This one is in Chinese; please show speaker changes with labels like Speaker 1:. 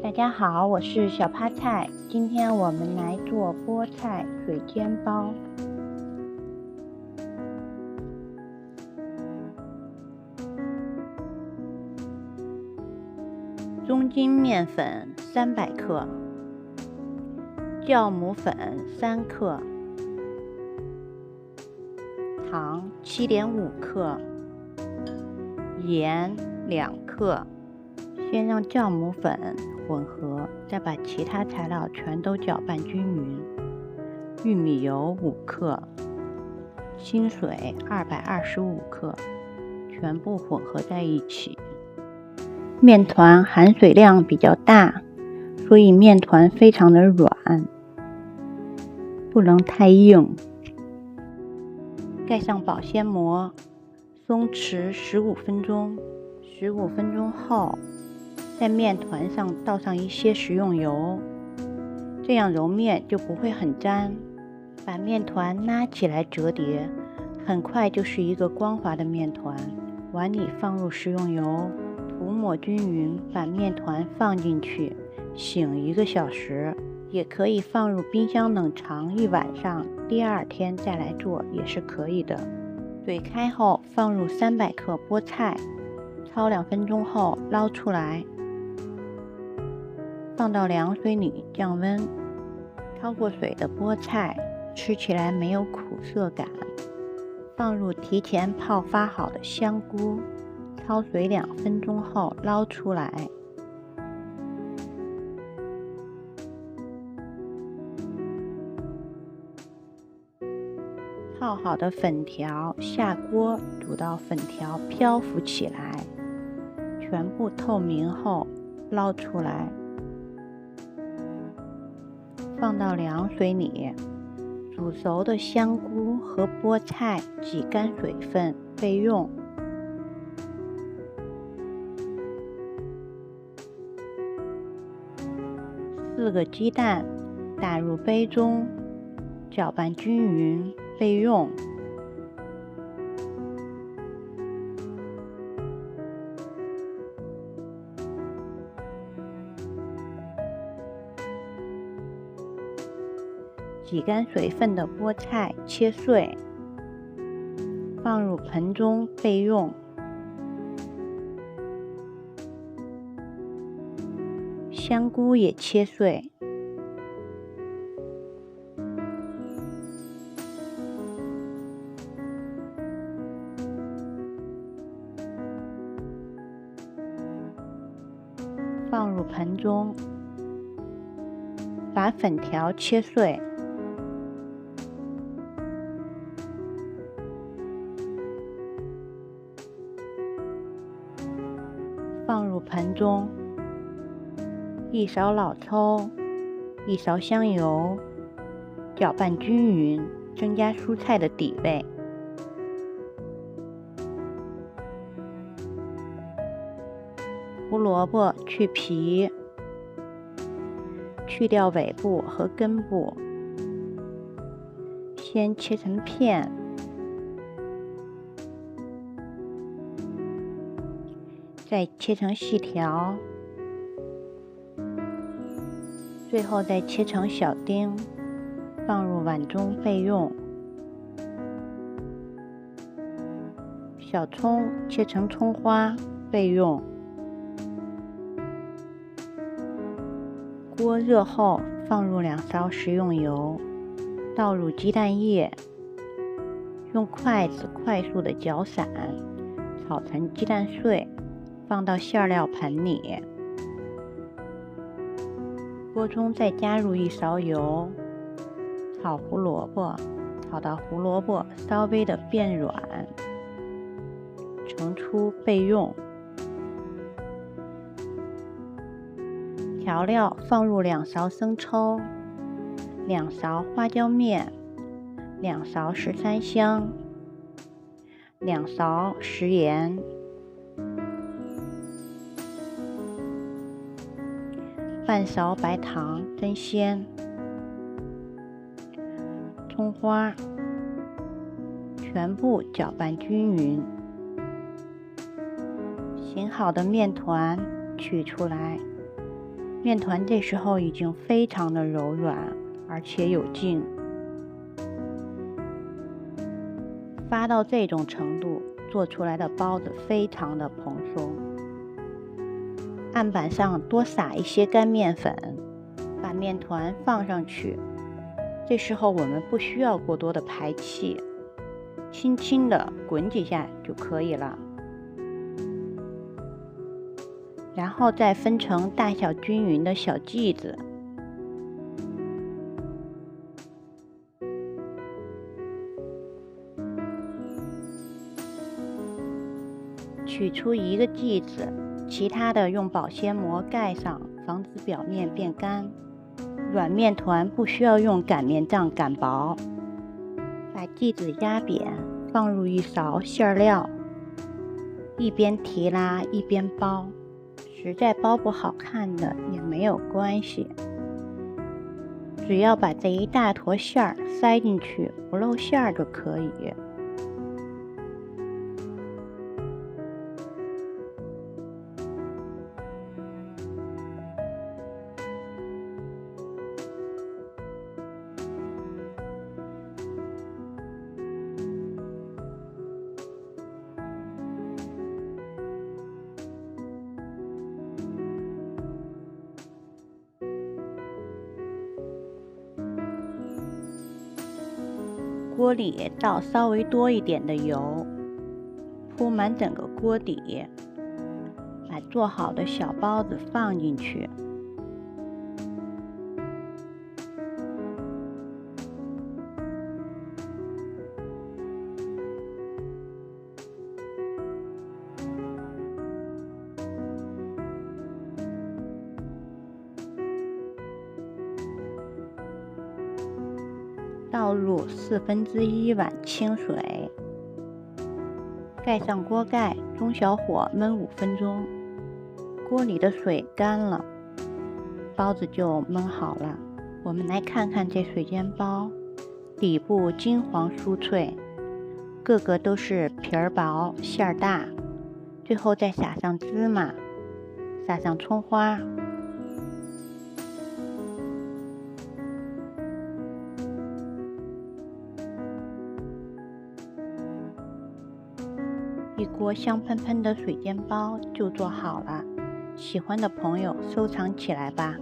Speaker 1: 大家好，我是小趴菜。今天我们来做菠菜水煎包。中筋面粉300克，酵母粉3克，糖7.5克，盐2克。先让酵母粉混合，再把其他材料全都搅拌均匀。玉米油5克，清水225克，全部混合在一起。面团含水量比较大，所以面团非常的软，不能太硬。盖上保鲜膜，松弛15分钟。15分钟后，在面团上倒上一些食用油，这样揉面就不会很粘。把面团拉起来折叠，很快就是一个光滑的面团。碗里放入食用油，涂抹均匀，把面团放进去，醒1个小时。也可以放入冰箱冷藏1晚上，第2天再来做也是可以的。水开后放入300克菠菜，焯2分钟后捞出来，放到凉水里降温。焯过水的菠菜吃起来没有苦涩感。放入提前泡发好的香菇，焯水2分钟后捞出来。泡好的粉条下锅煮到粉条漂浮起来，全部透明后捞出来，放到凉水里。煮熟的香菇和菠菜挤干水分备用。4个鸡蛋打入杯中，搅拌均匀备用。挤干水分的菠菜切碎，放入盆中备用。香菇也切碎，放入盆中。把粉条切碎，放入盆中。1勺老抽，1勺香油，搅拌均匀，增加蔬菜的底味。胡萝卜去皮，去掉尾部和根部，先切成片，再切成细条，最后再切成小丁，放入碗中备用。小葱切成葱花备用。锅热后放入2勺食用油，倒入鸡蛋液，用筷子快速的搅散，炒成鸡蛋碎，放到馅料盆里。锅中再加入1勺油，炒胡萝卜，炒到胡萝卜稍微的变软，盛出备用。调料放入2勺生抽，2勺花椒面，2勺13香，2勺食盐，半勺白糖增鲜，葱花，全部搅拌均匀。醒好的面团取出来，面团这时候已经非常的柔软，而且有劲。发到这种程度，做出来的包子非常的蓬松。案板上多撒一些干面粉，把面团放上去。这时候我们不需要过多的排气，轻轻的滚几下就可以了。然后再分成大小均匀的小剂子，取出一个剂子，其他的用保鲜膜盖上，防止表面变干。软面团不需要用擀面杖擀薄，把剂子压扁，放入一勺馅料，一边提拉一边包。实在包不好看的也没有关系，只要把这一大坨馅儿塞进去，不露馅儿就可以。锅里倒稍微多一点的油，铺满整个锅底，把做好的小包子放进去，倒入1/4碗清水，盖上锅盖，中小火焖5分钟。锅里的水干了，包子就焖好了。我们来看看这水煎包，底部金黄酥脆，个个都是皮儿薄馅儿大。最后再撒上芝麻，撒上葱花。一锅香喷喷的水煎包就做好了，喜欢的朋友收藏起来吧。